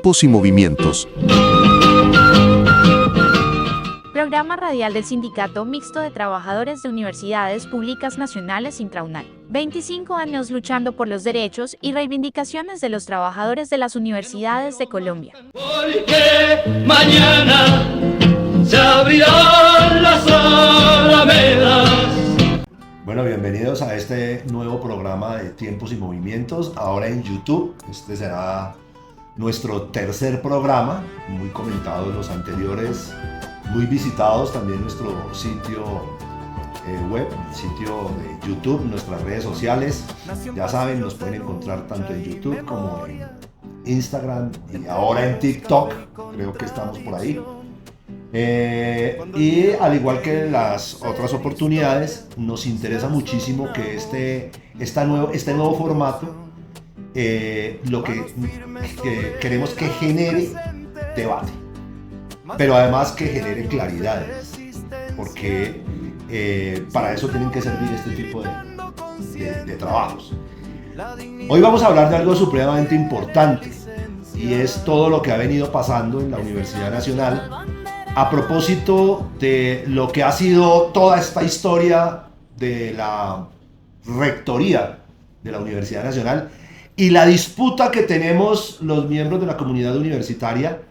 Tiempos y movimientos. Programa radial del Sindicato Mixto de Trabajadores de Universidades Públicas Nacionales Intraunal. 25 años luchando por los derechos y reivindicaciones de los trabajadores de las universidades de Colombia. Porque mañana se abrirán las alamedas. Bueno, bienvenidos a este nuevo programa de Tiempos y Movimientos, ahora en YouTube. Este será nuestro tercer programa, muy comentado en los anteriores, muy visitados también nuestro sitio web, sitio de YouTube, nuestras redes sociales. Ya saben, nos pueden encontrar tanto en YouTube como en Instagram y ahora en TikTok, creo que estamos por ahí. Y al igual que las otras oportunidades, nos interesa muchísimo que este nuevo formato, lo que queremos que genere debate, pero además que genere claridades, porque para eso tienen que servir este tipo de trabajos. Hoy vamos a hablar de algo supremamente importante, y es todo lo que ha venido pasando en la Universidad Nacional a propósito de lo que ha sido toda esta historia de la rectoría de la Universidad Nacional y la disputa que tenemos los miembros de la comunidad universitaria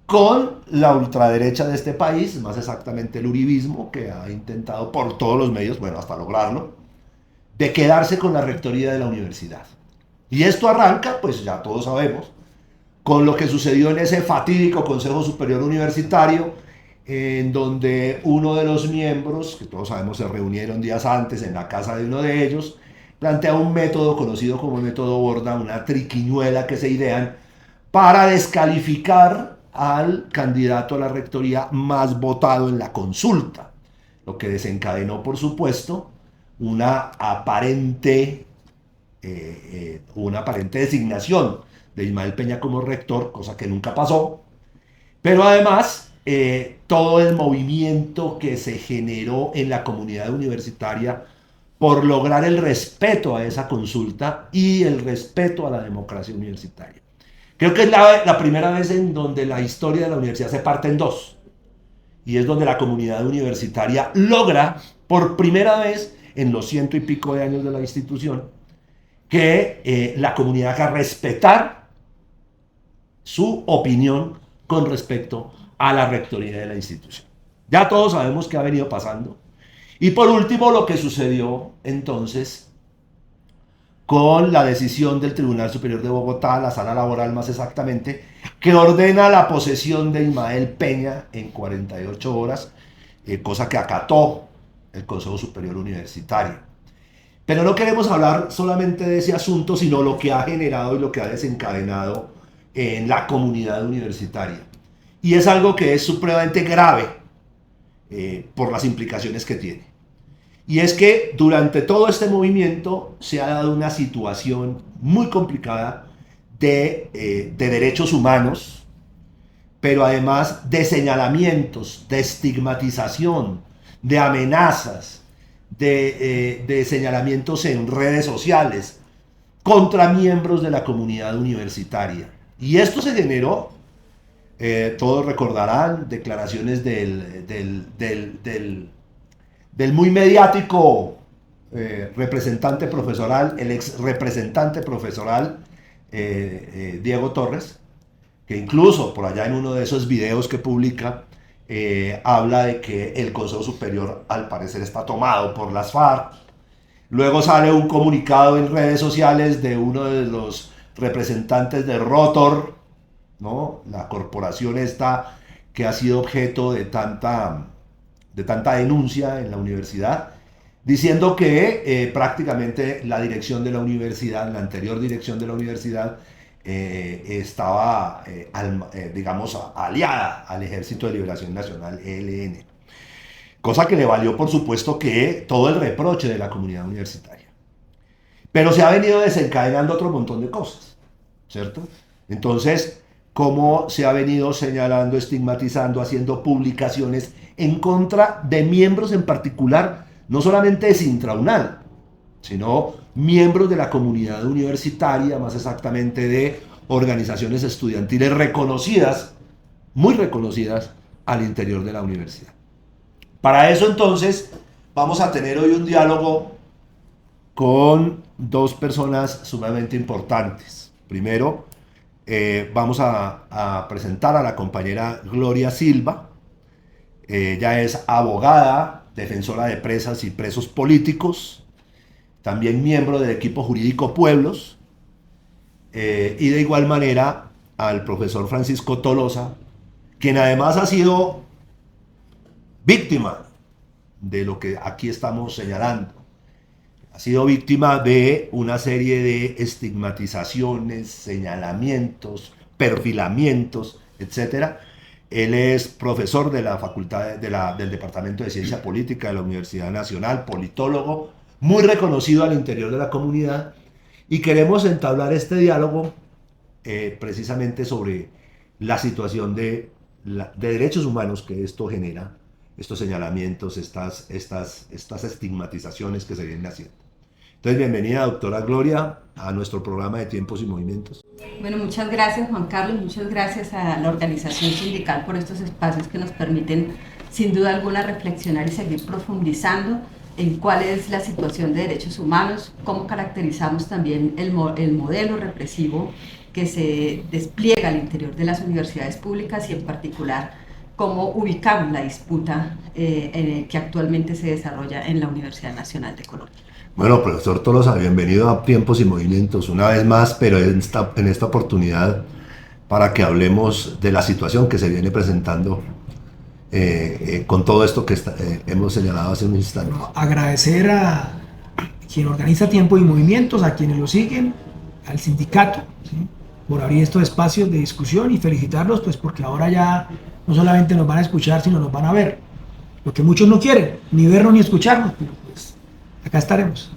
con la ultraderecha de este país, más exactamente el uribismo, que ha intentado por todos los medios, bueno, hasta lograrlo, de quedarse con la rectoría de la universidad. Y esto arranca, pues ya todos sabemos, con lo que sucedió en ese fatídico Consejo Superior Universitario, en donde uno de los miembros, que todos sabemos se reunieron días antes en la casa de uno de ellos, plantea un método conocido como el método Borda, una triquiñuela que se idean para descalificar al candidato a la rectoría más votado en la consulta, lo que desencadenó, por supuesto, una aparente designación de Ismael Peña como rector, cosa que nunca pasó, pero además todo el movimiento que se generó en la comunidad universitaria por lograr el respeto a esa consulta y el respeto a la democracia universitaria. Creo que es la primera vez en donde la historia de la universidad se parte en dos, y es donde la comunidad universitaria logra, por primera vez en los 100 y pico de años de la institución, que la comunidad haga respetar su opinión con respecto a la rectoría de la institución. Ya todos sabemos qué ha venido pasando. Y por último, lo que sucedió entonces con la decisión del Tribunal Superior de Bogotá, la sala laboral más exactamente, que ordena la posesión de Ismael Peña en 48 horas, cosa que acató el Consejo Superior Universitario. Pero no queremos hablar solamente de ese asunto, sino lo que ha generado y lo que ha desencadenado en la comunidad universitaria. Y es algo que es supremamente grave por las implicaciones que tiene. Y es que durante todo este movimiento se ha dado una situación muy complicada de derechos humanos, pero además de señalamientos, de estigmatización, de amenazas, de señalamientos en redes sociales contra miembros de la comunidad universitaria. Y esto se generó, todos recordarán, declaraciones del muy mediático representante profesoral, el ex representante profesoral Diego Torres, que incluso por allá en uno de esos videos que publica, habla de que el Consejo Superior al parecer está tomado por las FARC. Luego sale un comunicado en redes sociales de uno de los representantes de Rotor, ¿no? La corporación esta que ha sido objeto de tanta denuncia en la universidad, diciendo que prácticamente la dirección de la universidad, la anterior dirección de la universidad, estaba, digamos, aliada al Ejército de Liberación Nacional, ELN. Cosa que le valió, por supuesto, que todo el reproche de la comunidad universitaria. Pero se ha venido desencadenando otro montón de cosas, ¿cierto? Entonces, cómo se ha venido señalando, estigmatizando, haciendo publicaciones en contra de miembros en particular, no solamente de Sintraunal, sino miembros de la comunidad universitaria, más exactamente de organizaciones estudiantiles reconocidas, muy reconocidas al interior de la universidad. Para eso entonces vamos a tener hoy un diálogo con dos personas sumamente importantes. Primero, vamos a presentar a la compañera Gloria Silva. Ella es abogada, defensora de presas y presos políticos, también miembro del equipo jurídico Pueblos, y de igual manera al profesor Francisco Tolosa, quien además ha sido víctima de lo que aquí estamos señalando. Ha sido víctima de una serie de estigmatizaciones, señalamientos, perfilamientos, etc. Él es profesor de la facultad del Departamento de Ciencia Política de la Universidad Nacional, politólogo, muy reconocido al interior de la comunidad, y queremos entablar este diálogo precisamente sobre la situación de derechos humanos que esto genera, estos señalamientos, estas estigmatizaciones que se vienen haciendo. Entonces, bienvenida, doctora Gloria, a nuestro programa de Tiempos y Movimientos. Bueno, muchas gracias, Juan Carlos, muchas gracias a la organización sindical por estos espacios que nos permiten, sin duda alguna, reflexionar y seguir profundizando en cuál es la situación de derechos humanos, cómo caracterizamos también el modelo represivo que se despliega al interior de las universidades públicas y en particular cómo ubicamos la disputa que actualmente se desarrolla en la Universidad Nacional de Colombia. Bueno, profesor Tolosa, bienvenido a Tiempos y Movimientos una vez más, pero en esta oportunidad para que hablemos de la situación que se viene presentando con todo esto que hemos señalado hace un instante. Agradecer a quien organiza Tiempos y Movimientos, a quienes lo siguen, al sindicato, ¿sí?, por abrir estos espacios de discusión, y felicitarlos pues porque ahora ya no solamente nos van a escuchar, sino nos van a ver, lo que muchos no quieren, ni vernos ni escucharnos, pero pues acá estaremos.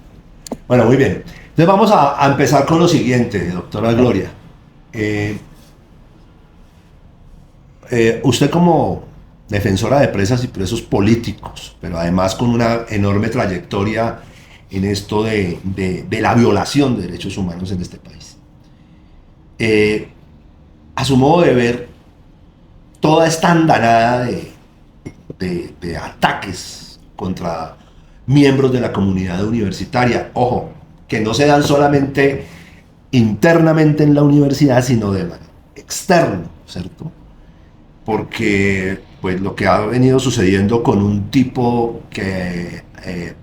Bueno, muy bien. Entonces vamos a empezar con lo siguiente, doctora Gloria. Usted como defensora de presas y presos políticos, pero además con una enorme trayectoria en esto de la violación de derechos humanos en este país. A su modo de ver, toda esta andanada de ataques contra miembros de la comunidad universitaria, ojo, que no se dan solamente internamente en la universidad, sino de manera externa, ¿cierto? Porque pues lo que ha venido sucediendo con un tipo que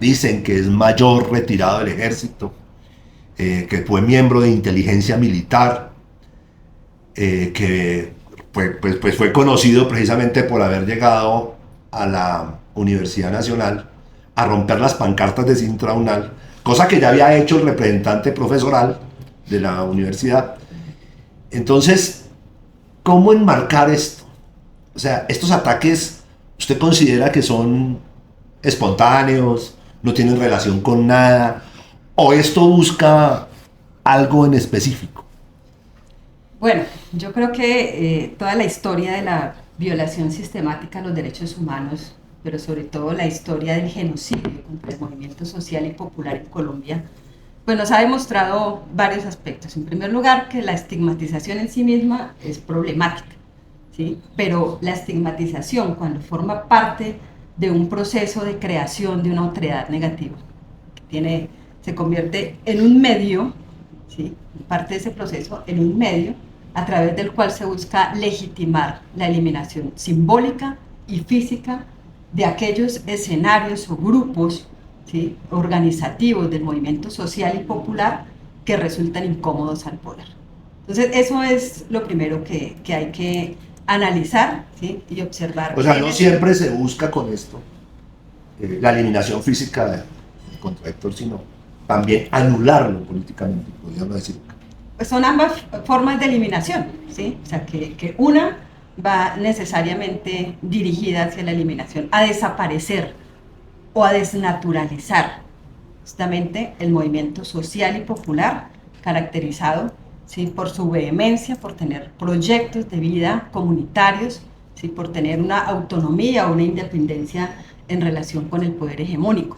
dicen que es mayor retirado del ejército, que fue miembro de inteligencia militar, que pues fue conocido precisamente por haber llegado a la Universidad Nacional a romper las pancartas de Sintraunal, cosa que ya había hecho el representante profesoral de la universidad. Entonces, ¿cómo enmarcar esto? O sea, estos ataques, ¿usted considera que son espontáneos, no tienen relación con nada, o esto busca algo en específico? Bueno, yo creo que toda la historia de la violación sistemática de los derechos humanos, pero sobre todo la historia del genocidio contra el movimiento social y popular en Colombia, pues nos ha demostrado varios aspectos. En primer lugar, que la estigmatización en sí misma es problemática, ¿sí? Pero la estigmatización, cuando forma parte de un proceso de creación de una autoridad negativa, se convierte en un medio, ¿sí?, parte de ese proceso, en un medio a través del cual se busca legitimar la eliminación simbólica y física de aquellos escenarios o grupos, ¿sí?, organizativos del movimiento social y popular que resultan incómodos al poder. Entonces, eso es lo primero que hay que analizar, ¿sí?, y observar. O sea, no siempre se busca con esto la eliminación física del contradictor, sino también anularlo políticamente, podríamos decir. Pues son ambas formas de eliminación, ¿sí? O sea, que una va necesariamente dirigida hacia la eliminación, a desaparecer o a desnaturalizar justamente el movimiento social y popular, caracterizado, ¿sí?, por su vehemencia, por tener proyectos de vida comunitarios, ¿sí?, por tener una autonomía o una independencia en relación con el poder hegemónico,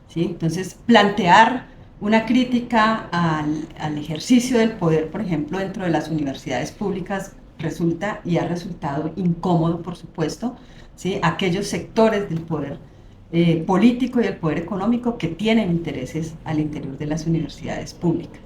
¿sí? Entonces, plantear una crítica al ejercicio del poder, por ejemplo, dentro de las universidades públicas resulta y ha resultado incómodo, por supuesto, ¿sí? Aquellos sectores del poder político y el poder económico que tienen intereses al interior de las universidades públicas.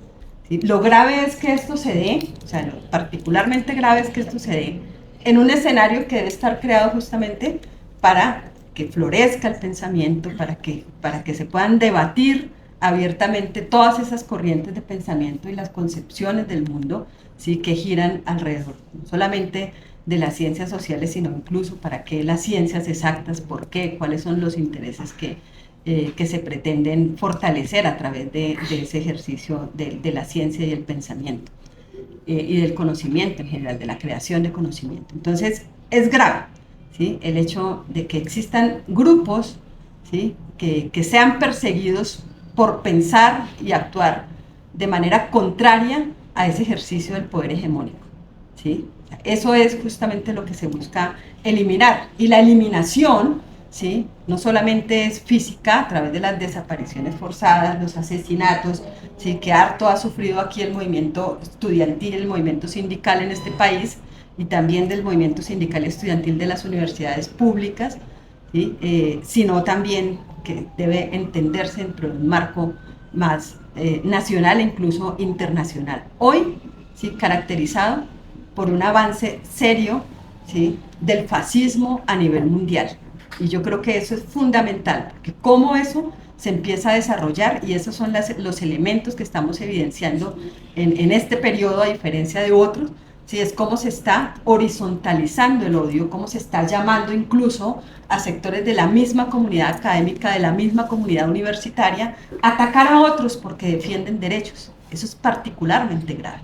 ¿Sí? Lo grave es que esto se dé, o sea, lo particularmente grave es que esto se dé en un escenario que debe estar creado justamente para que florezca el pensamiento, para que se puedan debatir abiertamente todas esas corrientes de pensamiento y las concepciones del mundo, ¿sí? Que giran alrededor, no solamente de las ciencias sociales, sino incluso para qué las ciencias exactas, por qué, cuáles son los intereses que se pretenden fortalecer a través de ese ejercicio de la ciencia y el pensamiento y del conocimiento en general, de la creación de conocimiento. Entonces, es grave, ¿sí? El hecho de que existan grupos, ¿sí? que sean perseguidos por pensar y actuar de manera contraria a ese ejercicio del poder hegemónico, ¿sí? Eso es justamente lo que se busca eliminar. Y la eliminación, ¿sí? No solamente es física, a través de las desapariciones forzadas, los asesinatos, ¿sí? Que harto ha sufrido aquí el movimiento estudiantil, el movimiento sindical en este país, y también del movimiento sindical estudiantil de las universidades públicas, ¿sí? Sino también que debe entenderse dentro de un marco más nacional e incluso internacional. Hoy, ¿sí? Caracterizado por un avance serio, ¿sí? Del fascismo a nivel mundial. Y yo creo que eso es fundamental, porque cómo eso se empieza a desarrollar, y esos son los elementos que estamos evidenciando en este periodo, a diferencia de otros, ¿sí? Es cómo se está horizontalizando el odio, cómo se está llamando incluso a sectores de la misma comunidad académica, de la misma comunidad universitaria, a atacar a otros porque defienden derechos. Eso es particularmente grave,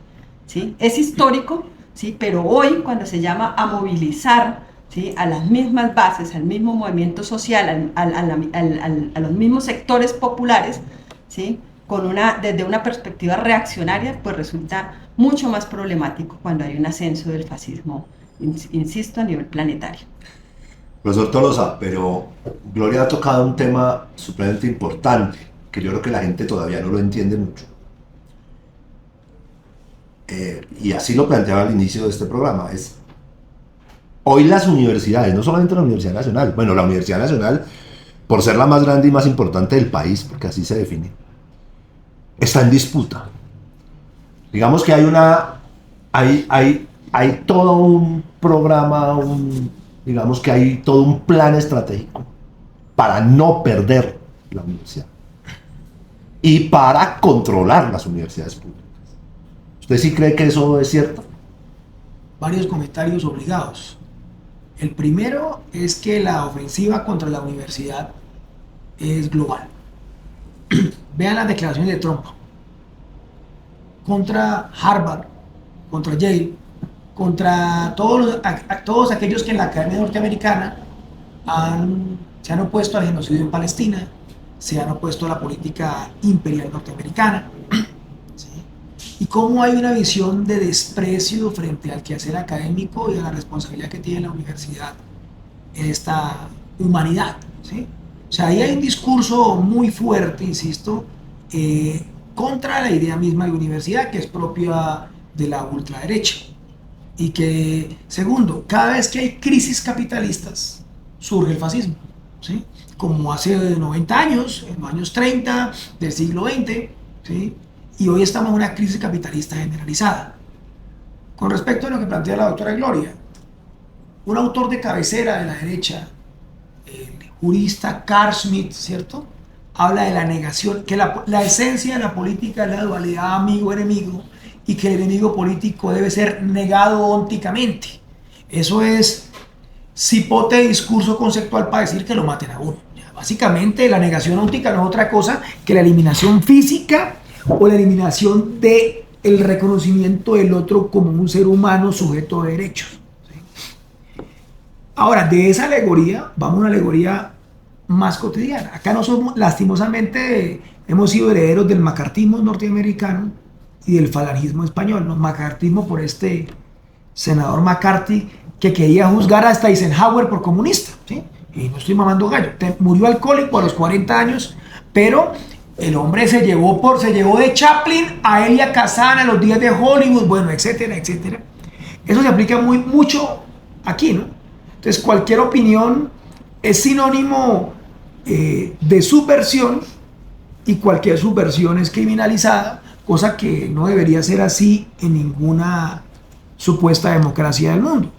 ¿sí? Es histórico, ¿sí? Pero hoy, cuando se llama a movilizar, ¿sí? A las mismas bases, al mismo movimiento social, a los mismos sectores populares, ¿sí? Desde una perspectiva reaccionaria, pues resulta mucho más problemático cuando hay un ascenso del fascismo, insisto, a nivel planetario. Profesor Tolosa, pero Gloria ha tocado un tema supremamente importante, que yo creo que la gente todavía no lo entiende mucho. Y así lo planteaba al inicio de este programa, es hoy las universidades, no solamente la Universidad Nacional, bueno, la Universidad Nacional, por ser la más grande y más importante del país, porque así se define, está en disputa. Digamos que hay todo un programa, digamos que hay todo un plan estratégico para no perder la universidad y para controlar las universidades públicas. ¿Usted sí cree que eso es cierto? Varios comentarios obligados. El primero es que la ofensiva contra la universidad es global. Vean las declaraciones de Trump contra Harvard, contra Yale, contra todos aquellos que en la Academia Norteamericana se han opuesto al genocidio en Palestina, se han opuesto a la política imperial norteamericana. ¿Sí? Y cómo hay una visión de desprecio frente al quehacer académico y a la responsabilidad que tiene la universidad en esta humanidad. ¿Sí? O sea, ahí hay un discurso muy fuerte, insisto, contra la idea misma de universidad, que es propia de la ultraderecha. Y que, segundo, cada vez que hay crisis capitalistas, surge el fascismo, ¿sí? Como hace 90 años, en los años 30 del siglo XX, ¿sí? Y hoy estamos en una crisis capitalista generalizada. Con respecto a lo que plantea la doctora Gloria, un autor de cabecera de la derecha, el jurista Carl Schmitt, ¿cierto?, habla de la negación, que la esencia de la política es la dualidad amigo-enemigo, y que el enemigo político debe ser negado ónticamente. Eso es cipote de discurso conceptual para decir que lo maten a uno. Básicamente la negación óntica no es otra cosa que la eliminación física o la eliminación del reconocimiento del otro como un ser humano sujeto de derechos. ¿Sí? Ahora, de esa alegoría, vamos a una alegoría más cotidiana. Acá nosotros, lastimosamente, hemos sido herederos del macartismo norteamericano y del falangismo español, ¿no? Macartismo por este senador McCarthy que quería juzgar hasta Eisenhower por comunista, ¿sí? Y no estoy mamando gallo, murió alcohólico a los 40 años, pero El hombre se llevó de Chaplin a Elia Kazan, a los días de Hollywood, bueno, etcétera, etcétera. Eso se aplica mucho aquí, ¿no? Entonces, cualquier opinión es sinónimo de subversión, y cualquier subversión es criminalizada, cosa que no debería ser así en ninguna supuesta democracia del mundo.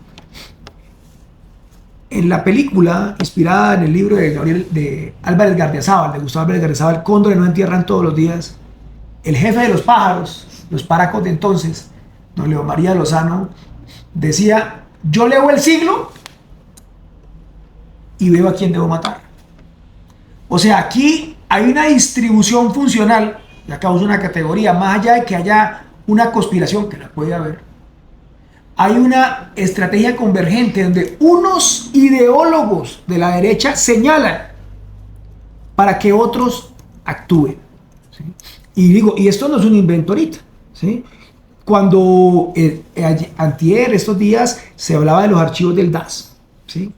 En la película, inspirada en el libro de Álvarez Gardiazabal, de Gustavo Álvarez Gardiazabal, Cóndores no entierran todos los días, el jefe de los pájaros, los páracos de entonces, don Leo María Lozano, decía: yo leo el siglo y veo a quién debo matar. O sea, aquí hay una distribución funcional, y acá uso una categoría, más allá de que haya una conspiración, que la puede haber, hay una estrategia convergente donde unos ideólogos de la derecha señalan para que otros actúen, ¿sí? Y esto no es un invento ahorita, ¿sí? Cuando antier, estos días, se hablaba de los archivos del DAS, ¿sí?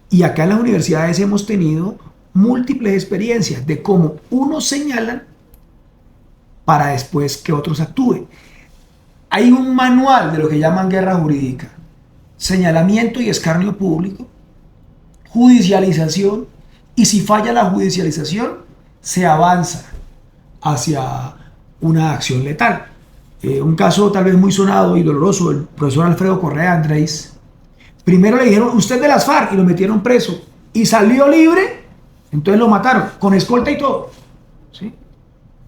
Y acá en las universidades hemos tenido múltiples experiencias de cómo unos señalan para después que otros actúen. Hay un manual de lo que llaman guerra jurídica: señalamiento y escarnio público, judicialización, y si falla la judicialización, se avanza hacia una acción letal. Un caso tal vez muy sonado y doloroso, el profesor Alfredo Correa Andrés. Primero le dijeron: usted de las FARC, y lo metieron preso, y salió libre, entonces lo mataron, con escolta y todo, ¿sí?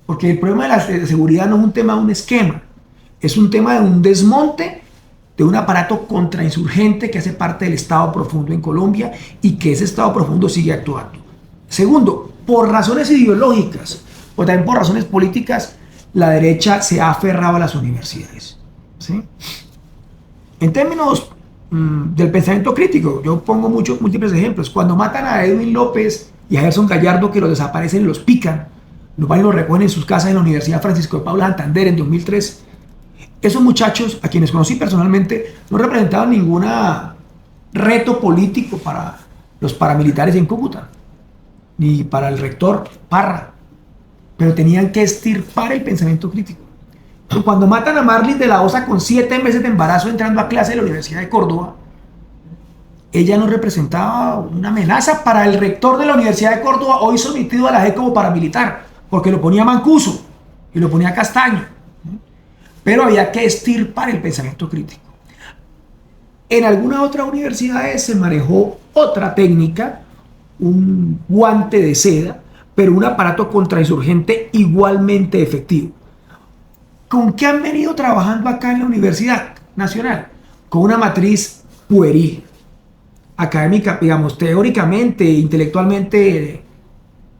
Porque el problema de la seguridad no es un tema de un esquema, es un tema de un desmonte de un aparato contrainsurgente que hace parte del Estado Profundo en Colombia, y que ese Estado Profundo sigue actuando. Segundo, por razones ideológicas, o también por razones políticas, la derecha se ha aferrado a las universidades, ¿sí? En términos del pensamiento crítico, yo pongo múltiples ejemplos. Cuando matan a Edwin López y a Gerson Gallardo, que los desaparecen y los pican, los van y los recogen en sus casas en la Universidad Francisco de Paula Santander en 2003. Esos muchachos, a quienes conocí personalmente, no representaban ningún reto político para los paramilitares en Cúcuta, ni para el rector Parra, pero tenían que estirpar el pensamiento crítico. Cuando matan a Marlene de la Osa con 7 meses de embarazo entrando a clase de la Universidad de Córdoba, ella no representaba una amenaza para el rector de la Universidad de Córdoba, hoy sometido a la JEP como paramilitar, porque lo ponía Mancuso y lo ponía Castaño. Pero había que estirpar el pensamiento crítico. En algunas otras universidades se manejó otra técnica, un guante de seda, pero un aparato contrainsurgente igualmente efectivo. ¿Con qué han venido trabajando acá en la Universidad Nacional? Con una matriz pueril, académica, digamos, teóricamente, intelectualmente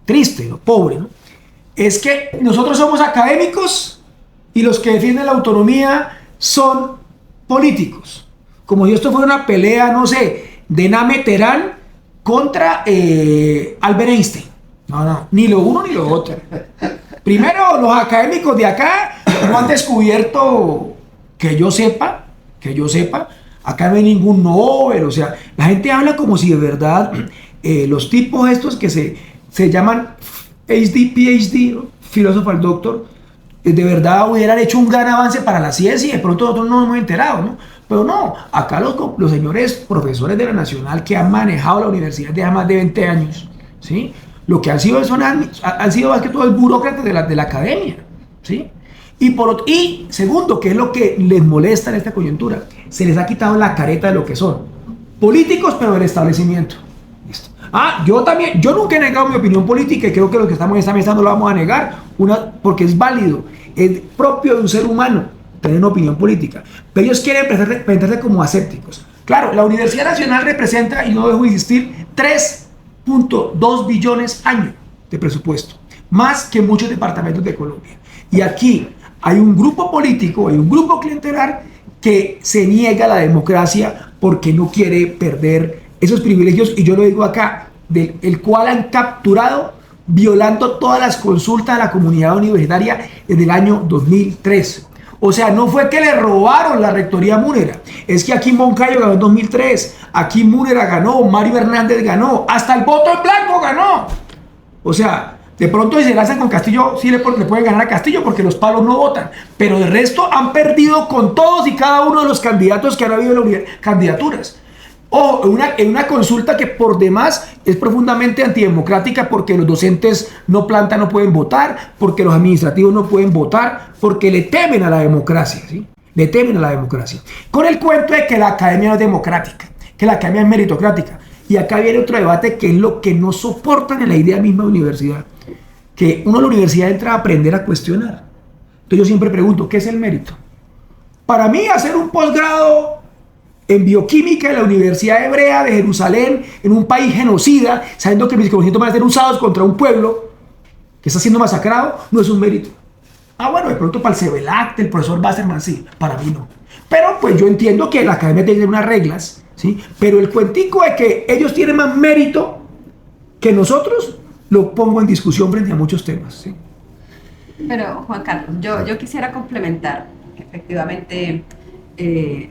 triste, ¿no? Pobre, ¿no? Es que nosotros somos académicos y los que defienden la autonomía son políticos. Como si esto fuera una pelea, no sé, de Name Terán contra Albert Einstein. No, ni lo uno ni lo otro. Primero, los académicos de acá no han descubierto, que yo sepa, acá no hay ningún Nobel. O sea, la gente habla como si de verdad los tipos estos que se llaman PhD, ¿no? Filósofo al doctor, de verdad hubieran hecho un gran avance para la ciencia y de pronto nosotros no nos hemos enterado, ¿no? Pero no, acá los señores profesores de la Nacional que han manejado la universidad desde hace más de 20 años, ¿sí? Lo que han sido más que todo el burócratas de la academia, ¿sí? Y segundo, que es lo que les molesta en esta coyuntura, se les ha quitado la careta de lo que son políticos, pero del establecimiento. Listo. Yo nunca he negado mi opinión política, y creo que los que estamos en esta mesa no lo vamos a negar, porque es válido, es propio de un ser humano tener una opinión política, pero ellos quieren presentarse como asépticos. Claro, la Universidad Nacional representa, y no dejo de insistir, 3.2 billones año de presupuesto, más que muchos departamentos de Colombia. Y aquí hay un grupo político, hay un grupo clientelar que se niega a la democracia porque no quiere perder esos privilegios, y yo lo digo acá, el cual han capturado violando todas las consultas a la comunidad universitaria desde el año 2003. O sea, no fue que le robaron la rectoría a Múnera, es que aquí Moncayo ganó en 2003, aquí Múnera ganó, Mario Hernández ganó, hasta el voto en blanco ganó. O sea, De pronto si se lanzan con Castillo, sí le pueden ganar a Castillo porque los palos no votan. Pero de resto han perdido con todos y cada uno de los candidatos que han habido en las candidaturas. O en una consulta que por demás es profundamente antidemocrática porque los docentes no pueden votar, porque los administrativos no pueden votar, porque le temen a la democracia, ¿sí? Le temen a la democracia. Con el cuento de que la academia no es democrática, que la academia es meritocrática. Y acá viene otro debate que es lo que no soportan en la idea misma de universidad. Que uno en la universidad entra a aprender a cuestionar. Entonces yo siempre pregunto, ¿qué es el mérito? Para mí hacer un posgrado en bioquímica en la Universidad Hebrea de Jerusalén, en un país genocida, sabiendo que mis conocimientos van a ser usados contra un pueblo que está siendo masacrado, no es un mérito. Bueno, de pronto para el CEBELAC, el profesor Wasserman, sí, para mí no. Pero pues yo entiendo que la academia tiene unas reglas, ¿sí? Pero el cuentico de que ellos tienen más mérito que nosotros, lo pongo en discusión frente a muchos temas, ¿sí? Pero Juan Carlos, yo quisiera complementar que efectivamente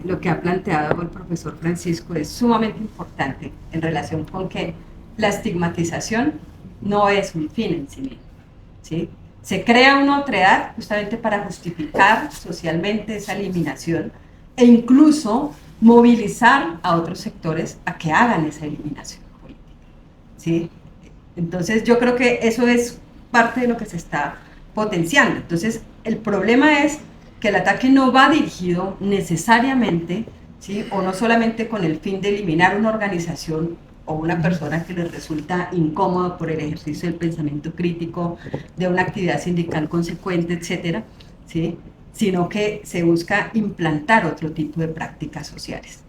lo que ha planteado el profesor Francisco es sumamente importante en relación con que la estigmatización no es un fin en sí mismo, ¿sí? Se crea una otredad justamente para justificar socialmente esa eliminación e incluso movilizar a otros sectores a que hagan esa eliminación política, ¿sí? Entonces yo creo que eso es parte de lo que se está potenciando. Entonces el problema es que el ataque no va dirigido necesariamente, ¿sí? O no solamente con el fin de eliminar una organización o una persona que les resulta incómoda por el ejercicio del pensamiento crítico, de una actividad sindical consecuente, etcétera, ¿sí? Sino que se busca implantar otro tipo de prácticas sociales,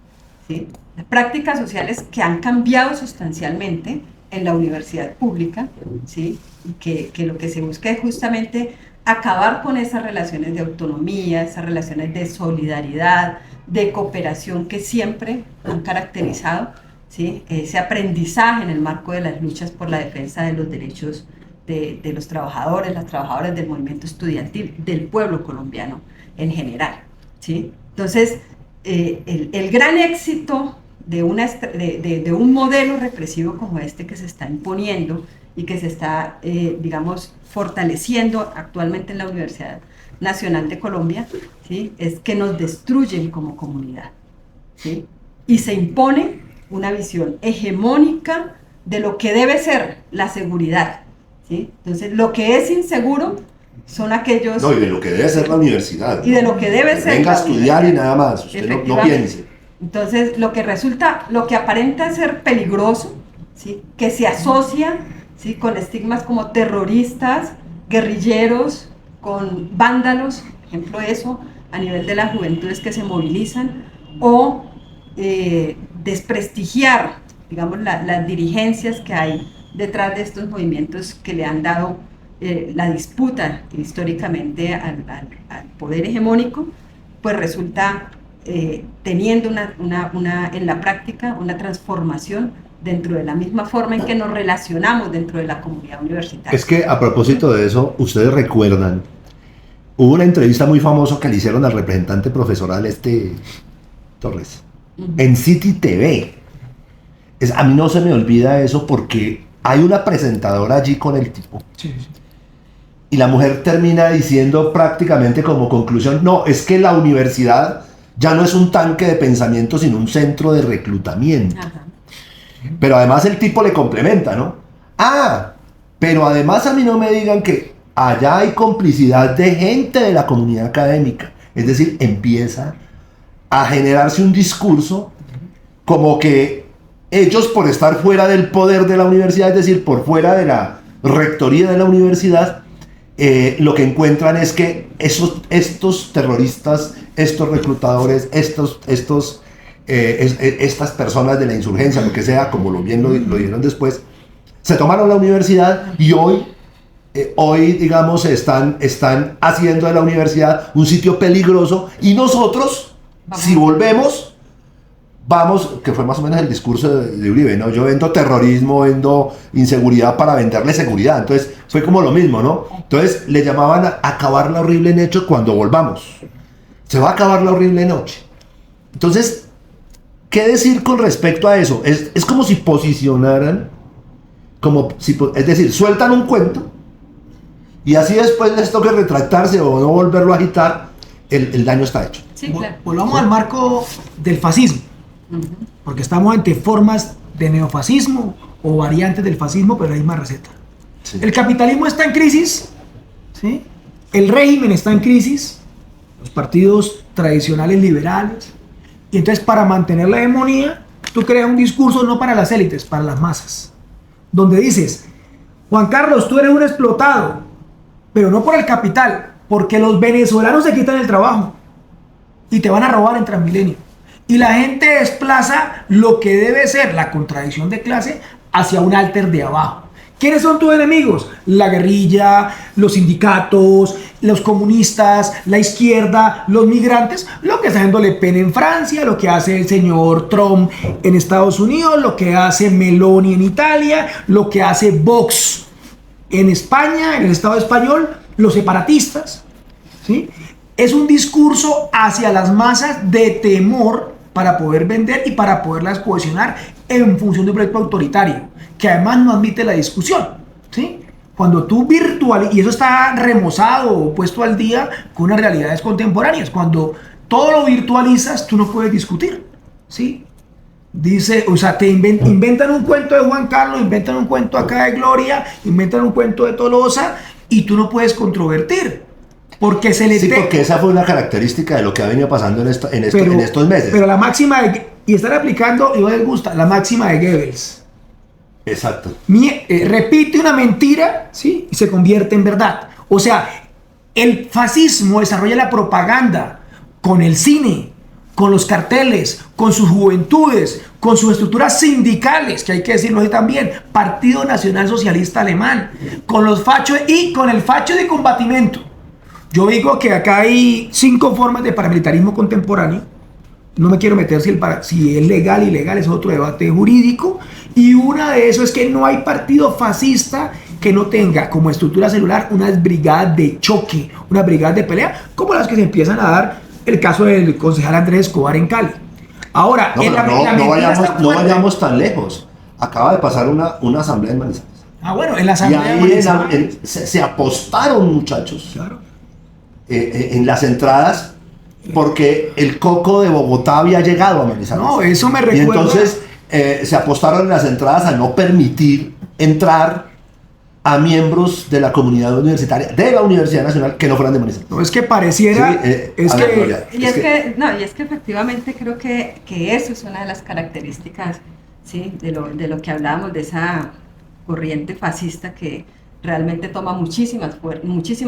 ¿sí? Las prácticas sociales que han cambiado sustancialmente en la universidad pública, ¿sí? Y que lo que se busca es justamente acabar con esas relaciones de autonomía, esas relaciones de solidaridad, de cooperación que siempre han caracterizado, ¿sí? Ese aprendizaje en el marco de las luchas por la defensa de los derechos de los trabajadores, las trabajadoras del movimiento estudiantil, del pueblo colombiano en general, ¿sí? Entonces, el gran éxito de un modelo represivo como este que se está imponiendo y que se está, digamos, fortaleciendo actualmente en la Universidad Nacional de Colombia, ¿sí? Es que nos destruyen como comunidad, ¿sí? Y se impone una visión hegemónica de lo que debe ser la seguridad, ¿sí? Entonces, lo que es inseguro son aquellos... No, y de lo que debe ser la universidad. Y de lo que debe ser venga la a estudiar y nada más, usted no piense. Entonces, lo que aparenta ser peligroso, ¿sí? Que se asocia, ¿sí? Con estigmas como terroristas, guerrilleros, con vándalos, por ejemplo eso, a nivel de las juventudes que se movilizan, o desprestigiar, digamos, las dirigencias que hay detrás de estos movimientos que le han dado la disputa históricamente al poder hegemónico, pues resulta teniendo en la práctica una transformación dentro de la misma forma en que nos relacionamos dentro de la comunidad universitaria. Es que a propósito de eso, ustedes recuerdan, hubo una entrevista muy famosa que le hicieron al representante profesoral Torres, en City TV. A mí no se me olvida eso porque hay una presentadora allí con el tipo. Sí. Y la mujer termina diciendo prácticamente como conclusión, no, es que la universidad ya no es un tanque de pensamiento, sino un centro de reclutamiento. Ajá. Pero además el tipo le complementa, ¿no? Pero además a mí no me digan que allá hay complicidad de gente de la comunidad académica. Es decir, empieza a generarse un discurso como que ellos, por estar fuera del poder de la universidad, es decir, por fuera de la rectoría de la universidad, lo que encuentran es que estos terroristas, estos reclutadores, estas personas de la insurgencia, lo que sea, como bien lo dijeron después, se tomaron la universidad y hoy digamos, están haciendo de la universidad un sitio peligroso y nosotros, si volvemos, que fue más o menos el discurso de Uribe, ¿no? Yo vendo terrorismo, vendo inseguridad para venderle seguridad. Entonces fue como lo mismo, ¿no? Entonces le llamaban a acabar la horrible noche cuando volvamos. Se va a acabar la horrible noche. Entonces, ¿qué decir con respecto a eso? Es como si posicionaran, es decir, sueltan un cuento y así después les toque retractarse o no volverlo a agitar, el daño está hecho. Sí, claro. Volvamos al marco del fascismo, porque estamos ante formas de neofascismo o variantes del fascismo, pero la misma receta. Sí. El capitalismo está en crisis, ¿sí? El régimen está en crisis, los partidos tradicionales liberales, y entonces para mantener la hegemonía, tú creas un discurso no para las élites, para las masas, donde dices, Juan Carlos, tú eres un explotado, pero no por el capital, porque los venezolanos se quitan el trabajo y te van a robar en Transmilenio. Y la gente desplaza lo que debe ser la contradicción de clase hacia un alter de abajo. ¿Quiénes son tus enemigos? La guerrilla, los sindicatos, los comunistas, la izquierda, los migrantes, lo que está haciendo Le Pen en Francia, lo que hace el señor Trump en Estados Unidos, lo que hace Meloni en Italia, lo que hace Vox en España, en el Estado español, los separatistas, ¿sí? Es un discurso hacia las masas de temor para poder vender y para poderlas cohesionar en función de un proyecto autoritario, que además no admite la discusión, ¿sí? Cuando tú virtualizas, y eso está remozado o puesto al día con unas realidades contemporáneas, cuando todo lo virtualizas, tú no puedes discutir, ¿sí? Dice, o sea, te inventan un cuento de Juan Carlos, inventan un cuento acá de Gloria, inventan un cuento de Tolosa, y tú no puedes controvertir, porque se le... Sí, porque esa fue una característica de lo que ha venido pasando en estos meses. Pero la máxima, y están aplicando, y no les gusta, la máxima de Goebbels. Exacto. Repite una mentira, ¿sí? Y se convierte en verdad. O sea, el fascismo desarrolla la propaganda con el cine, con los carteles, con sus juventudes, con sus estructuras sindicales, que hay que decirlo ahí también, Partido Nacional Socialista Alemán, con los fachos y con el facho de combatimiento. Yo digo que acá hay 5 formas de paramilitarismo contemporáneo. No me quiero meter si es legal, ilegal, es otro debate jurídico. Y una de eso es que no hay partido fascista que no tenga como estructura celular unas brigadas de choque, unas brigadas de pelea, como las que se empiezan a dar el caso del concejal Andrés Escobar en Cali. Ahora, no vayamos tan lejos. Acaba de pasar una asamblea en Manizales. Bueno, en la asamblea y ahí se apostaron, muchachos. Claro. En las entradas, porque el coco de Bogotá había llegado a Manizales. No, eso me recuerda. Y entonces se apostaron en las entradas a no permitir entrar a miembros de la comunidad universitaria, de la Universidad Nacional, que no fueran de Manizales. No, es que pareciera... Sí, es que efectivamente creo que eso es una de las características, ¿sí? de lo que hablábamos, de esa corriente fascista que realmente toma muchísima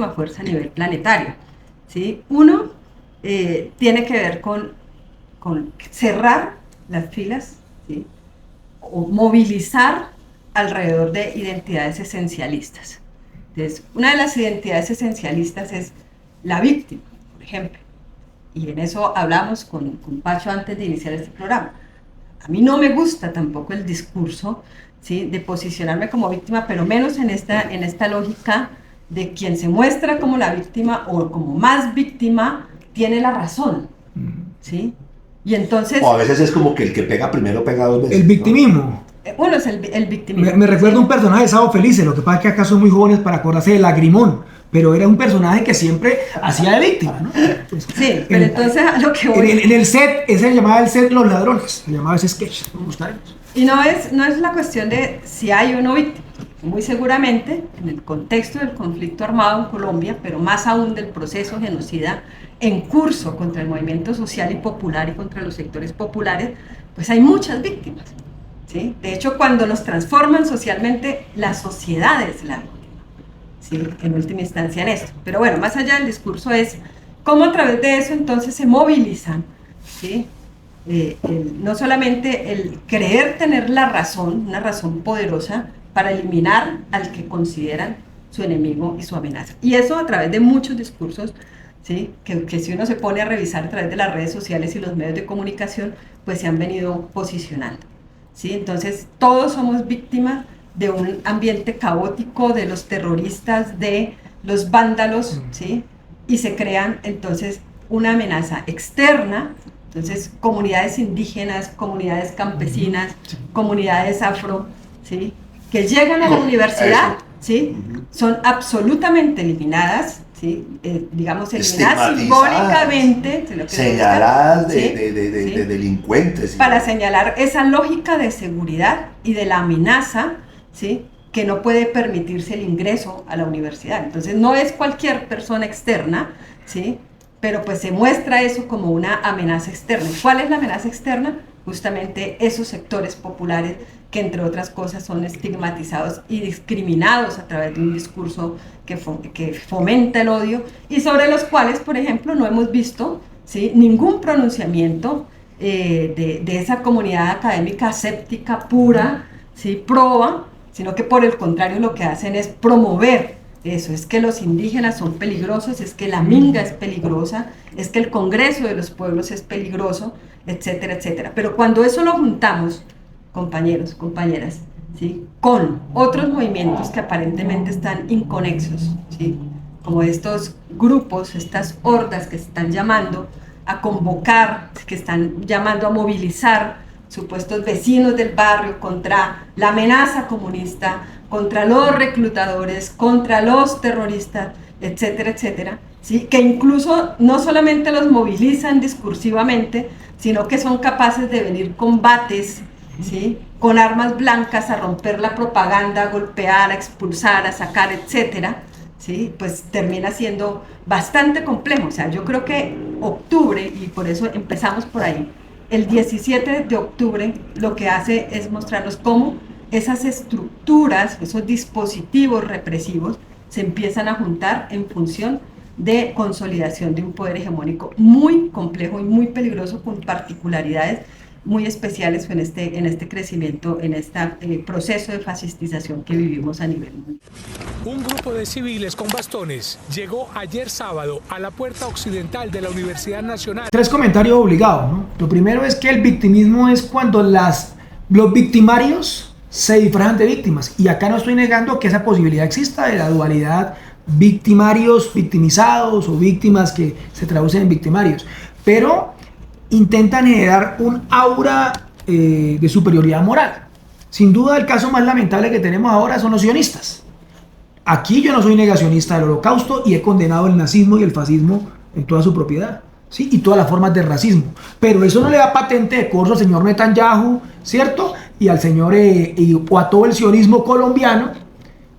fuerza a nivel planetario, ¿sí? Uno tiene que ver con cerrar las filas, ¿sí? O movilizar alrededor de identidades esencialistas. Entonces, una de las identidades esencialistas es la víctima, por ejemplo, y en eso hablamos con Pacho antes de iniciar este programa. A mí no me gusta tampoco el discurso, ¿sí? De posicionarme como víctima, pero menos en esta lógica de quien se muestra como la víctima o como más víctima tiene la razón, ¿sí? Y entonces... O a veces es como que el que pega primero pega 2 veces. El victimismo. Uno es el victimismo. Me recuerda un personaje de Sábado Felices, lo que pasa es que acá son muy jóvenes para acordarse de Lagrimón, pero era un personaje que siempre hacía de víctima, ¿no? Entonces, sí, pero entonces a lo que voy... En el set, ese se llamaba el set Los Ladrones, se llamaba ese sketch, me gustaría. Y no es la cuestión de si hay o no víctimas. Muy seguramente, en el contexto del conflicto armado en Colombia, pero más aún del proceso genocida en curso contra el movimiento social y popular y contra los sectores populares, pues hay muchas víctimas, ¿sí? De hecho, cuando nos transforman socialmente, la sociedad es la víctima, ¿sí? En última instancia en esto. Pero bueno, más allá del discurso es cómo a través de eso entonces se movilizan, ¿sí? No solamente el creer tener la razón, una razón poderosa para eliminar al que consideran su enemigo y su amenaza. Y eso a través de muchos discursos, ¿sí? que si uno se pone a revisar a través de las redes sociales y los medios de comunicación, pues se han venido posicionando, ¿sí? Entonces todos somos víctimas de un ambiente caótico, de los terroristas, de los vándalos, ¿sí? Y se crean entonces una amenaza externa. Entonces, comunidades indígenas, comunidades campesinas, comunidades afro, ¿sí? Que llegan a la universidad ¿sí? Son absolutamente eliminadas, ¿sí? Digamos, eliminadas Estigmatizadas, simbólicamente, señaladas ¿sí? de delincuentes. Para señalar esa lógica de seguridad y de la amenaza, ¿sí? Que no puede permitirse el ingreso a la universidad. Entonces no es cualquier persona externa, ¿sí? Pero pues se muestra eso como una amenaza externa. ¿Cuál es la amenaza externa? Justamente esos sectores populares que entre otras cosas son estigmatizados y discriminados a través de un discurso que fomenta el odio y sobre los cuales, por ejemplo, no hemos visto, ¿sí? Ningún pronunciamiento de esa comunidad académica aséptica, pura, ¿sí? Proba, sino que por el contrario lo que hacen es promover eso, es que los indígenas son peligrosos, es que la minga es peligrosa, es que el Congreso de los Pueblos es peligroso, etcétera, etcétera. Pero cuando eso lo juntamos, compañeros, compañeras, ¿sí? Con otros movimientos que aparentemente están inconexos, ¿sí? Como estos grupos, estas hordas que se están llamando a convocar, que están llamando a movilizar supuestos vecinos del barrio contra la amenaza comunista, contra los reclutadores, contra los terroristas, etcétera, etcétera, ¿sí? Que incluso no solamente los movilizan discursivamente, sino que son capaces de venir combates, ¿sí? Con armas blancas a romper la propaganda, a golpear, a expulsar, a sacar, etcétera, ¿sí? Pues termina siendo bastante complejo. O sea, yo creo que octubre, y por eso empezamos por ahí, el 17 de octubre lo que hace es mostrarnos cómo esas estructuras, esos dispositivos represivos se empiezan a juntar en función de consolidación de un poder hegemónico muy complejo y muy peligroso, con particularidades muy especiales en este crecimiento, en este proceso de fascistización que vivimos a nivel mundial. Un grupo de civiles con bastones llegó ayer sábado a la puerta occidental de la Universidad Nacional. 3 comentarios obligados, ¿no? Lo primero es que el victimismo es cuando los victimarios se disfrazan de víctimas, y acá no estoy negando que esa posibilidad exista de la dualidad victimarios victimizados o víctimas que se traducen en victimarios, pero intentan generar un aura de superioridad moral. Sin duda el caso más lamentable que tenemos ahora son los sionistas. Aquí yo no soy negacionista del Holocausto y he condenado el nazismo y el fascismo en toda su propiedad, ¿sí? Y todas las formas de racismo, pero eso no le da patente de corso al señor Netanyahu, ¿cierto? Y al señor o a todo el sionismo colombiano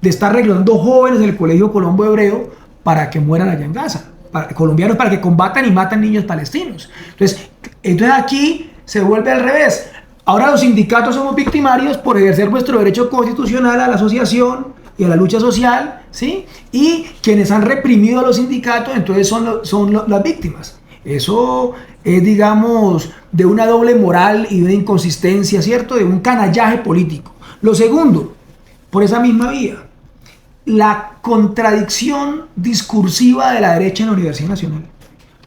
de estar reclutando jóvenes del Colegio Colombo Hebreo para que mueran allá en Gaza, colombianos para que combatan y matan niños palestinos. Entonces aquí se vuelve al revés. Ahora los sindicatos somos victimarios por ejercer nuestro derecho constitucional a la asociación y a la lucha social, ¿sí? Y quienes han reprimido a los sindicatos entonces son las víctimas. Eso es, digamos, de una doble moral y de una inconsistencia, ¿cierto? De un canallaje político. Lo segundo, por esa misma vía, la contradicción discursiva de la derecha en la Universidad Nacional.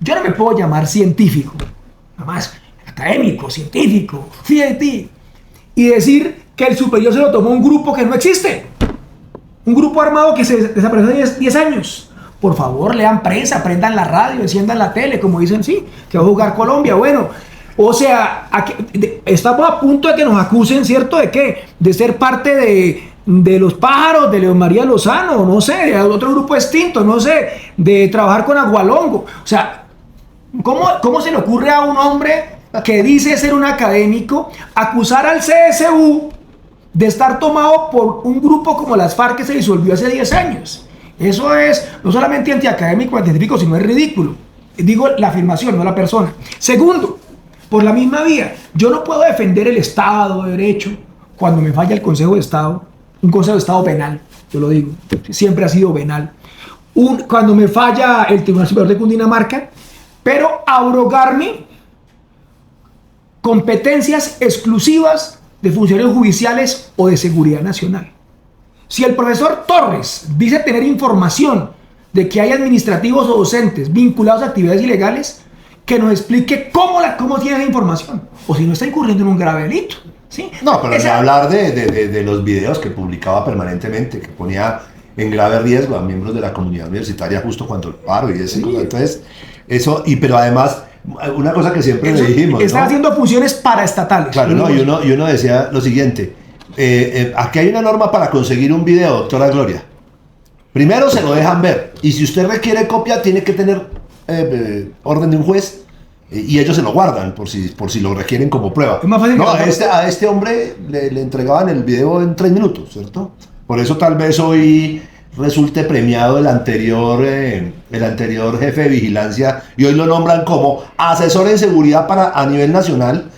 Yo no me puedo llamar científico, nada más académico, científico, fíjate, y decir que el superior se lo tomó un grupo que no existe, un grupo armado que se desapareció hace 10 años. Por favor, lean prensa, prendan la radio, enciendan la tele, como dicen, sí, que va a jugar Colombia. Bueno, o sea, estamos a punto de que nos acusen, ¿cierto? ¿De qué? De ser parte de los pájaros, de León María Lozano, no sé, de otro grupo extinto, no sé, de trabajar con Agualongo. O sea, ¿cómo se le ocurre a un hombre que dice ser un académico acusar al CSU de estar tomado por un grupo como las FARC que se disolvió hace 10 años? Eso es no solamente antiacadémico, anticientífico, sino es ridículo. Digo la afirmación, no la persona. Segundo, por la misma vía, yo no puedo defender el Estado de Derecho cuando me falla el Consejo de Estado, un Consejo de Estado penal, yo lo digo, siempre ha sido penal. Cuando me falla el Tribunal Superior de Cundinamarca, pero abrogarme competencias exclusivas de funcionarios judiciales o de seguridad nacional. Si el profesor Torres dice tener información de que hay administrativos o docentes vinculados a actividades ilegales, que nos explique cómo tiene esa información, o si no está incurriendo en un grave delito, ¿sí? No, pero ni hablar de los videos que publicaba permanentemente, que ponía en grave riesgo a miembros de la comunidad universitaria justo cuando el paro y eso. Sí. Entonces, eso, pero además, una cosa que siempre le dijimos, está, ¿no?, haciendo funciones paraestatales. Claro, ¿no? Y uno decía lo siguiente: aquí hay una norma para conseguir un video, doctora Gloria. Primero se lo dejan ver, y si usted requiere copia, tiene que tener orden de un juez, y ellos se lo guardan por si lo requieren como prueba. Es más fácil No, que a este hombre le entregaban el video en 3 minutos, ¿cierto? Por eso tal vez hoy resulte premiado el anterior jefe de vigilancia, y hoy lo nombran como asesor en seguridad a nivel nacional,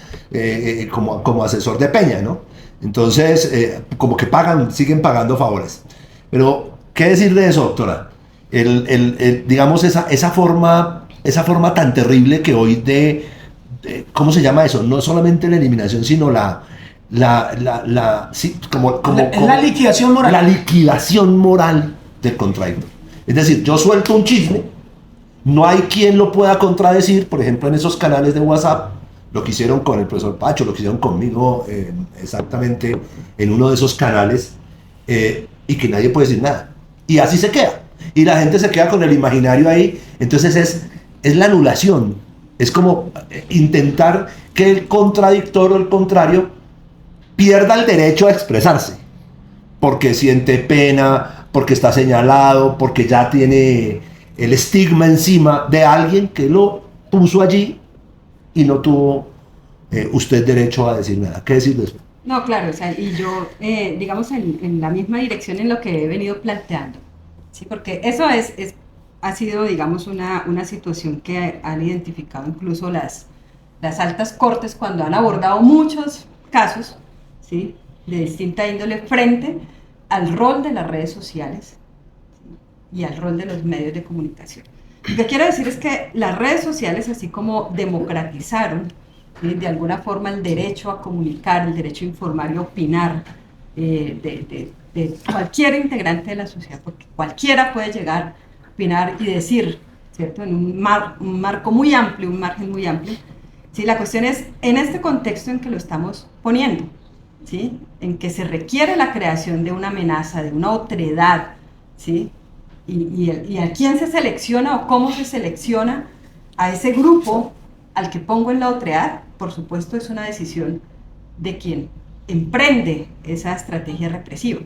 como asesor de Peña, ¿no? Entonces, como que siguen pagando favores. Pero, ¿qué decir de eso, doctora? Digamos, esa forma tan terrible que hoy ¿cómo se llama eso? No solamente la eliminación, sino la liquidación moral. La liquidación moral del contradictor. Es decir, yo suelto un chisme, no hay quien lo pueda contradecir, por ejemplo, en esos canales de WhatsApp, lo que hicieron con el profesor Pacho, lo que hicieron conmigo exactamente en uno de esos canales, y que nadie puede decir nada. Y así se queda. Y la gente se queda con el imaginario ahí. Entonces es la anulación. Es como intentar que el contradictor o el contrario pierda el derecho a expresarse. Porque siente pena, porque está señalado, porque ya tiene el estigma encima de alguien que lo puso allí y no tuvo usted derecho a decir nada. ¿Qué decir de eso? No, claro, o sea, y yo, digamos, en la misma dirección en lo que he venido planteando, ¿sí? Porque eso ha sido, digamos, una situación que han identificado incluso las altas cortes cuando han abordado muchos casos, ¿sí? De distinta índole frente al rol de las redes sociales, ¿sí? Y al rol de los medios de comunicación. Lo que quiero decir es que las redes sociales, así como democratizaron, ¿sí? De alguna forma el derecho a comunicar, el derecho a informar y opinar de cualquier integrante de la sociedad, porque cualquiera puede llegar a opinar y decir, ¿cierto? En un marco muy amplio, un margen muy amplio. ¿Sí? La cuestión es, en este contexto en que lo estamos poniendo, ¿sí? En que se requiere la creación de una amenaza, de una otredad, ¿sí? Y a quién se selecciona o cómo se selecciona a ese grupo al que pongo en la otredad, por supuesto es una decisión de quien emprende esa estrategia represiva.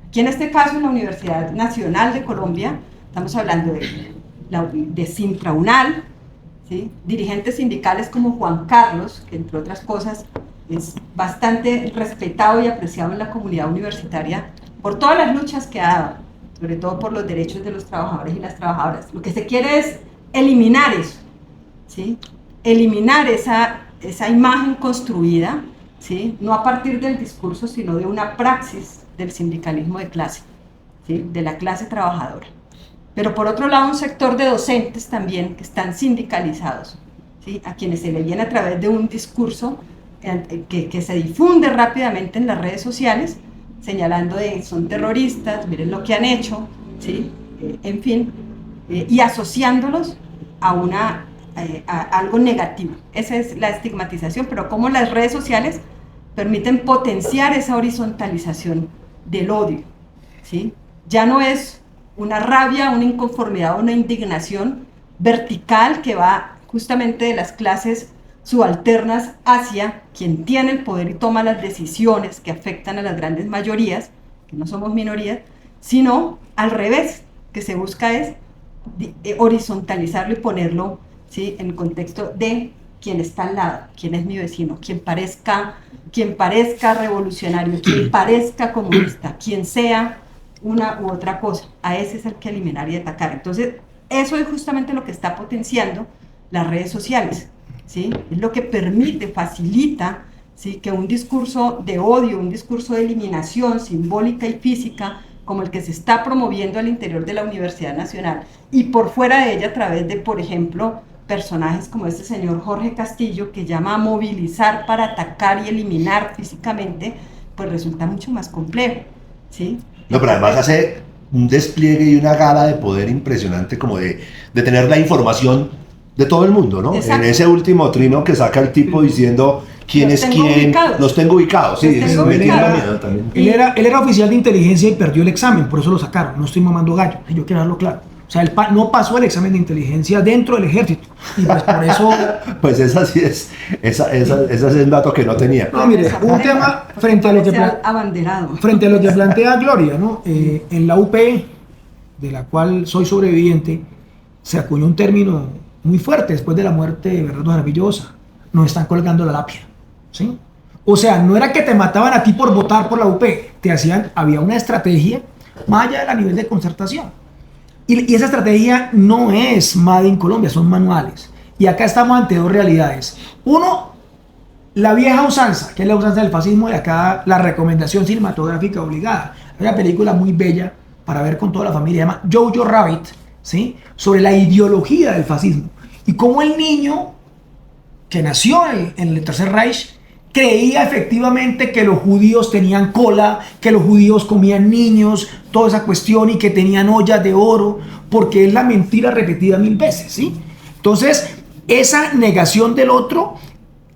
Aquí en este caso en la Universidad Nacional de Colombia estamos hablando de Sintraunal, ¿sí? Dirigentes sindicales como Juan Carlos, que entre otras cosas es bastante respetado y apreciado en la comunidad universitaria por todas las luchas que ha dado, sobre todo por los derechos de los trabajadores y las trabajadoras. Lo que se quiere es eliminar eso, ¿sí? Eliminar esa imagen construida, ¿sí? No a partir del discurso, sino de una praxis del sindicalismo de clase, ¿sí? De la clase trabajadora. Pero por otro lado, un sector de docentes también que están sindicalizados, ¿sí? A quienes se le viene a través de un discurso que se difunde rápidamente en las redes sociales, señalando de son terroristas, miren lo que han hecho, ¿sí? En fin, y asociándolos a algo negativo. Esa es la estigmatización, pero cómo las redes sociales permiten potenciar esa horizontalización del odio, ¿sí? Ya no es una rabia, una inconformidad, una indignación vertical que va justamente de las clases subalternas hacia quien tiene el poder y toma las decisiones que afectan a las grandes mayorías, que no somos minorías, sino al revés, que se busca es horizontalizarlo y ponerlo, ¿sí? En el contexto de quien está al lado, quien es mi vecino, quien parezca revolucionario, quien parezca comunista, quien sea una u otra cosa, a ese es el que eliminar y atacar. Entonces, eso es justamente lo que está potenciando las redes sociales, ¿sí? Es lo que permite, facilita, ¿sí? Que un discurso de odio, un discurso de eliminación simbólica y física, como el que se está promoviendo al interior de la Universidad Nacional y por fuera de ella a través de, por ejemplo, personajes como este señor Jorge Castillo, que llama a movilizar para atacar y eliminar físicamente, pues resulta mucho más complejo, ¿sí? No, pero además hace un despliegue y una gala de poder impresionante, como de tener la información de todo el mundo, ¿no? Exacto. En ese último trino que saca el tipo diciendo quién Los es tengo quién, ubicados. los tengo ubicados, sí, Los tengo metiendo ubicados. miedo también. Él era oficial de inteligencia y perdió el examen, por eso lo sacaron. No estoy mamando gallo, yo quiero dejarlo claro. O O sea, él no pasó el examen de inteligencia dentro del ejército. Y pues por eso... Pues esa sí es, ese es el dato que no tenía. No, mire, un tema frente a lo que, abanderado. Frente a lo que plantea Gloria, ¿no? En la UP, de la cual soy sobreviviente, se acuñó un término muy fuerte después de la muerte de Bernardo Jaramillo Osa. Nos están colgando la lápida, ¿sí? O sea, no era que te mataban a ti por votar por la UP, había una estrategia más allá del nivel de concertación. Y esa estrategia no es Made in Colombia, son manuales. Y acá estamos ante dos realidades. Uno, la vieja usanza, que es la usanza del fascismo, y acá la recomendación cinematográfica obligada. Hay una película muy bella para ver con toda la familia, se llama Jojo Rabbit, ¿sí? Sobre la ideología del fascismo. Y cómo el niño que nació en el Tercer Reich creía efectivamente que los judíos tenían cola, que los judíos comían niños, toda esa cuestión, y que tenían ollas de oro, porque es la mentira repetida 1000 veces, ¿sí? Entonces, esa negación del otro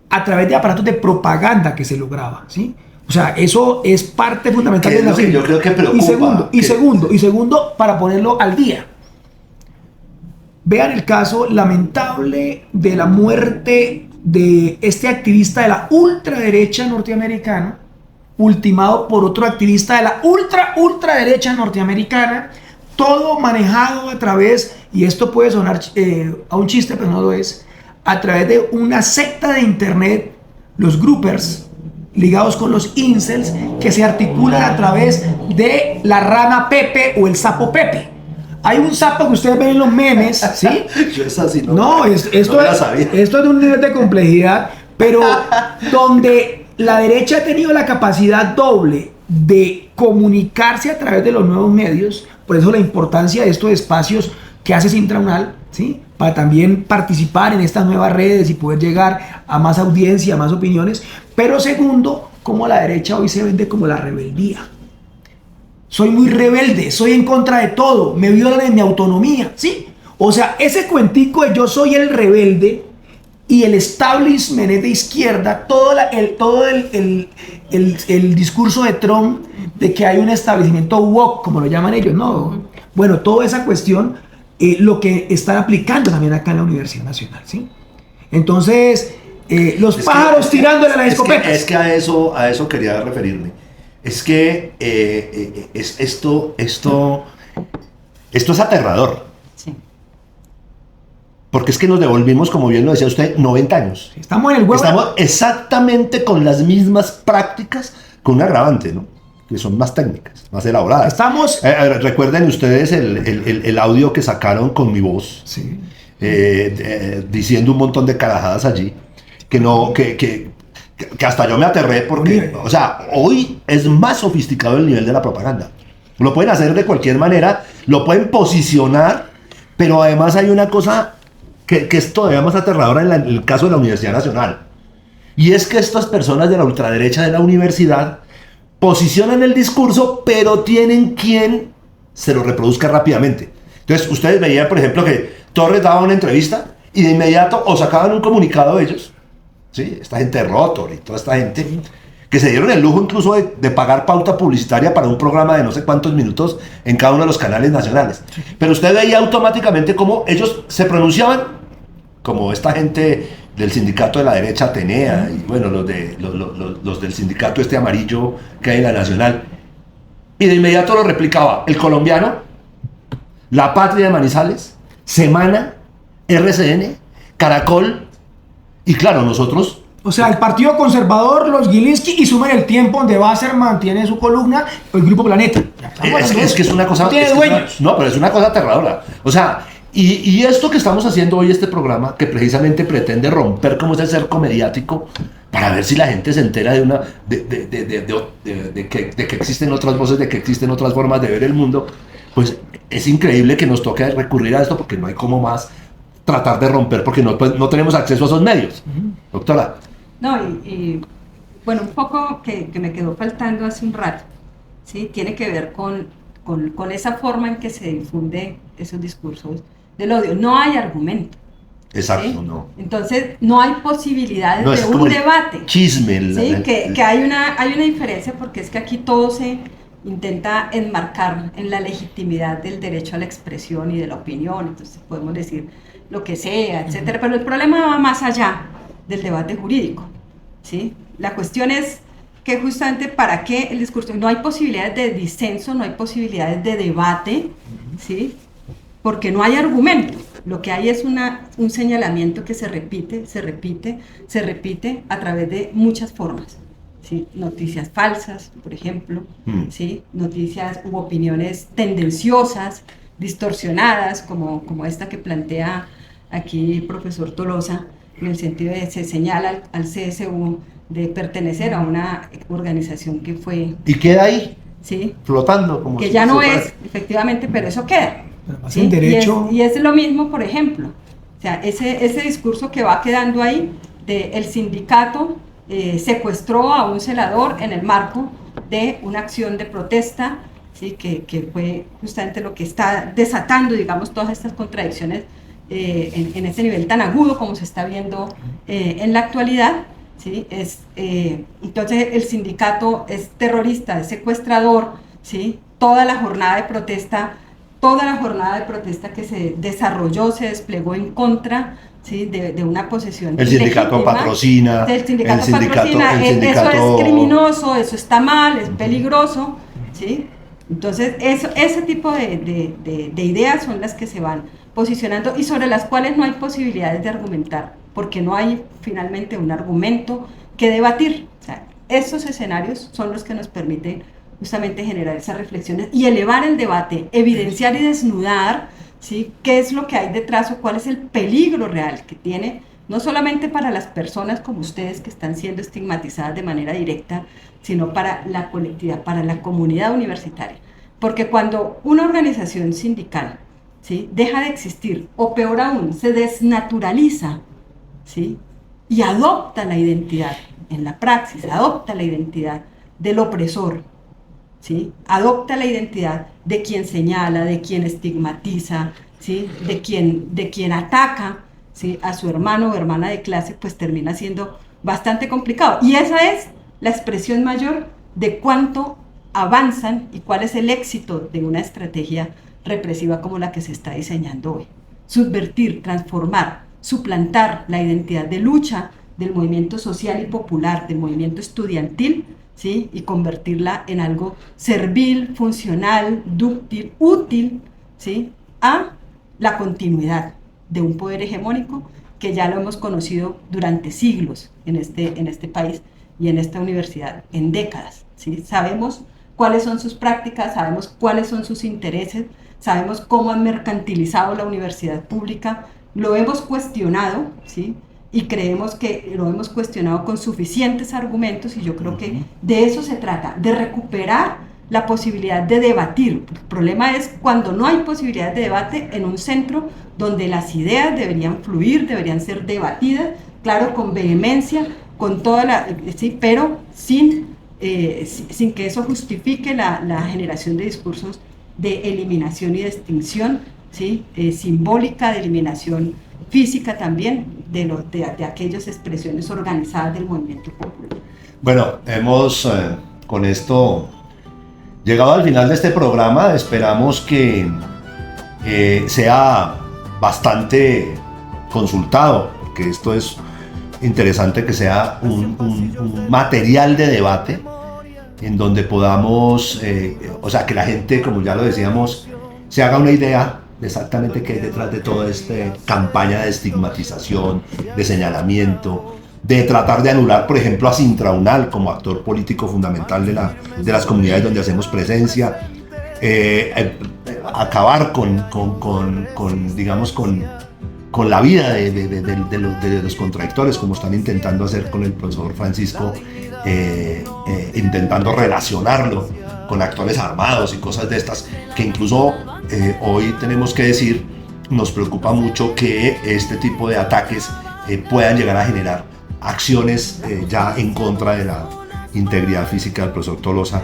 a través de aparatos de propaganda que se lograba, ¿sí? O sea, eso es parte fundamental de la yo creo que preocupa. Y segundo, para ponerlo al día. Vean el caso lamentable de la muerte de este activista de la ultraderecha norteamericana, ultimado por otro activista de la ultraderecha norteamericana, todo manejado a través, y esto puede sonar a un chiste, pero no lo es, a través de una secta de internet, los groupers, ligados con los incels, que se articulan a través de la rana Pepe o el sapo Pepe. Hay un sapo que ustedes ven en los memes, ¿sí? Yo esa sí esto es de un nivel de complejidad, pero donde la derecha ha tenido la capacidad doble de comunicarse a través de los nuevos medios, por eso la importancia de estos espacios que hace Sintraunal, ¿sí? Para también participar en estas nuevas redes y poder llegar a más audiencia, a más opiniones, pero segundo, como la derecha hoy se vende como la rebeldía. Soy muy rebelde, soy en contra de todo, me violan en mi autonomía, ¿sí? O sea, ese cuentico de yo soy el rebelde y el establishment es de izquierda, todo el discurso de Trump de que hay un establecimiento woke, como lo llaman ellos, ¿no? Bueno, toda esa cuestión, lo que están aplicando también acá en la Universidad Nacional, ¿sí? Entonces, los pájaros tirándole a las escopetas. Es que a eso quería referirme. Es que esto es aterrador. Sí. Porque es que nos devolvimos, como bien lo decía usted, 90 años. Estamos en el huevo. Estamos exactamente con las mismas prácticas, con un agravante, ¿no? Que son más técnicas, más elaboradas. Estamos... recuerden ustedes el audio que sacaron con mi voz, sí. Diciendo un montón de carajadas allí, que hasta yo me aterré porque, o sea, hoy es más sofisticado el nivel de la propaganda. Lo pueden hacer de cualquier manera, lo pueden posicionar, pero además hay una cosa que es todavía más aterradora en el caso de la Universidad Nacional. Y es que estas personas de la ultraderecha de la universidad posicionan el discurso, pero tienen quien se lo reproduzca rápidamente. Entonces, ustedes veían, por ejemplo, que Torres daba una entrevista y de inmediato o sacaban un comunicado de ellos, ¿sí? Esta gente de Rotor y toda esta gente, que se dieron el lujo incluso de pagar pauta publicitaria para un programa de no sé cuántos minutos en cada uno de los canales nacionales. Pero usted veía automáticamente cómo ellos se pronunciaban, como esta gente del sindicato de la derecha Atenea, y bueno, los del sindicato este amarillo que hay en la Nacional, y de inmediato lo replicaba el Colombiano, La Patria de Manizales, Semana, RCN, Caracol, y claro, nosotros... O sea, el Partido Conservador, los Gilinski, y suman El Tiempo, donde Wasserman tiene su columna, o el Grupo Planeta. Es que es una cosa... No, pero es una cosa aterradora. O sea, y esto que estamos haciendo hoy, este programa, que precisamente pretende romper como ese cerco mediático, para ver si la gente se entera de que existen otras voces, de que existen otras formas de ver el mundo, pues es increíble que nos toque recurrir a esto, porque no hay como más tratar de romper, porque no tenemos acceso a esos medios. Doctora. No, y bueno, un poco que me quedó faltando hace un rato, ¿sí? Tiene que ver con esa forma en que se difunde esos discursos del odio. No hay argumento. Exacto, ¿sí? no. Entonces, no hay posibilidades de un debate. Chisme. ¿Sí? Que hay una diferencia, porque es que aquí todo se intenta enmarcar en la legitimidad del derecho a la expresión y de la opinión, entonces podemos decir lo que sea, etcétera, pero el problema va más allá del debate jurídico, ¿sí? La cuestión es que justamente para qué el discurso, no hay posibilidades de disenso, no hay posibilidades de debate, ¿sí? Porque no hay argumento, lo que hay es un señalamiento que se repite a través de muchas formas, ¿sí? Noticias falsas, por ejemplo, ¿sí? Noticias u opiniones tendenciosas, distorsionadas, como esta que plantea aquí el profesor Tolosa, en el sentido de se señala al CSU de pertenecer a una organización que fue... Y queda ahí, ¿sí? Flotando. Como que si ya no fuera. es, efectivamente, pero eso queda. ¿Sí? En derecho... y es lo mismo, por ejemplo, o sea, ese discurso que va quedando ahí, de el sindicato secuestró a un celador en el marco de una acción de protesta, ¿sí? que fue justamente lo que está desatando, digamos, todas estas contradicciones en este nivel tan agudo como se está viendo en la actualidad, ¿sí? Entonces el sindicato es terrorista, es secuestrador, ¿sí? Toda la jornada de protesta que se desarrolló, se desplegó en contra, ¿sí? de una posesión el sindicato ilegítima. patrocina, El sindicato patrocina, eso es criminoso, eso está mal, es peligroso, ¿sí? Entonces ese tipo de ideas son las que se van posicionando y sobre las cuales no hay posibilidades de argumentar, porque no hay finalmente un argumento que debatir. O sea, estos escenarios son los que nos permiten justamente generar esas reflexiones y elevar el debate, evidenciar y desnudar, ¿sí? qué es lo que hay detrás o cuál es el peligro real que tiene, no solamente para las personas como ustedes que están siendo estigmatizadas de manera directa, sino para la colectividad, para la comunidad universitaria. Porque cuando una organización sindical, ¿sí? deja de existir, o peor aún, se desnaturaliza, ¿sí? y adopta la identidad, en la praxis, adopta la identidad del opresor, ¿sí? adopta la identidad de quien señala, de quien estigmatiza, ¿sí? de quien ataca, ¿sí? a su hermano o hermana de clase, pues termina siendo bastante complicado. Y esa es la expresión mayor de cuánto avanzan y cuál es el éxito de una estrategia represiva como la que se está diseñando hoy. Subvertir, transformar, suplantar la identidad de lucha del movimiento social y popular, del movimiento estudiantil, ¿sí? y convertirla en algo servil, funcional, dúctil, útil, ¿sí? a la continuidad de un poder hegemónico que ya lo hemos conocido durante siglos en este país y en esta universidad, en décadas. ¿sí? Sabemos cuáles son sus prácticas, sabemos cuáles son sus intereses, sabemos cómo han mercantilizado la universidad pública, lo hemos cuestionado, ¿sí? y creemos que lo hemos cuestionado con suficientes argumentos, y yo creo que de eso se trata, de recuperar la posibilidad de debatir. El problema es cuando no hay posibilidad de debate en un centro donde las ideas deberían fluir, deberían ser debatidas, claro, con vehemencia, con toda sí, pero sin que eso justifique la generación de discursos de eliminación y de extinción, ¿sí? Simbólica, de eliminación física también, de aquellas expresiones organizadas del movimiento popular. Bueno, hemos con esto llegado al final de este programa. Esperamos que sea bastante consultado, porque esto es interesante, que sea un material de debate en donde podamos, o sea, que la gente, como ya lo decíamos, se haga una idea de exactamente qué hay detrás de toda esta campaña de estigmatización, de señalamiento, de tratar de anular, por ejemplo, a Sintraunal como actor político fundamental de las comunidades donde hacemos presencia, acabar con la vida de los contradictores, como están intentando hacer con el profesor Francisco, intentando relacionarlo con actores armados y cosas de estas, que incluso hoy tenemos que decir, nos preocupa mucho que este tipo de ataques puedan llegar a generar acciones ya en contra de la integridad física del profesor Tolosa,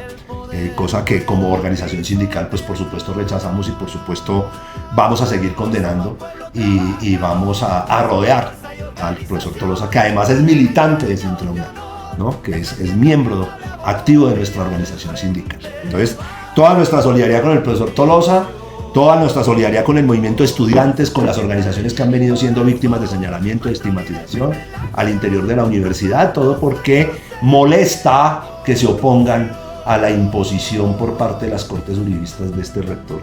cosa que como organización sindical pues por supuesto rechazamos y por supuesto vamos a seguir condenando y vamos a rodear al profesor Tolosa, que además es militante de Sintraunal, ¿no? que es miembro activo de nuestra organización sindical. Entonces, toda nuestra solidaridad con el profesor Tolosa, toda nuestra solidaridad con el movimiento de estudiantes, con las organizaciones que han venido siendo víctimas de señalamiento, de estigmatización al interior de la universidad, todo porque molesta que se opongan a la imposición por parte de las cortes uribistas de este rector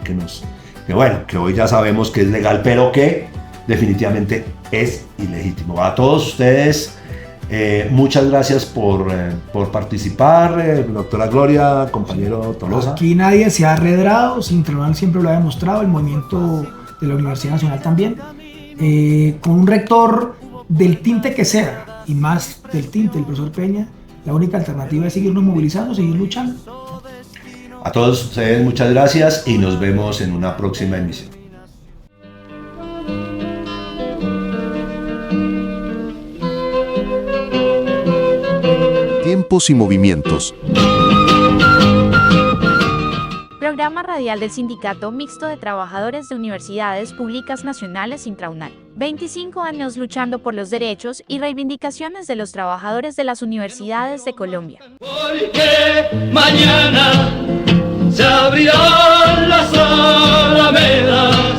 que hoy ya sabemos que es legal, pero que definitivamente es ilegítimo. A todos ustedes, muchas gracias por participar, doctora Gloria, compañero Tolosa. Aquí nadie se ha arredrado, Sintraunal siempre lo ha demostrado, el movimiento de la Universidad Nacional también, con un rector del tinte que sea, y más del tinte del profesor Peña, la única alternativa es seguirnos movilizando, seguir luchando. A todos ustedes muchas gracias y nos vemos en una próxima emisión. Tiempos y movimientos. Programa radial del Sindicato Mixto de Trabajadores de Universidades Públicas Nacionales Sintraunal. 25 años luchando por los derechos y reivindicaciones de los trabajadores de las universidades de Colombia. Porque mañana se abrirán las alamedas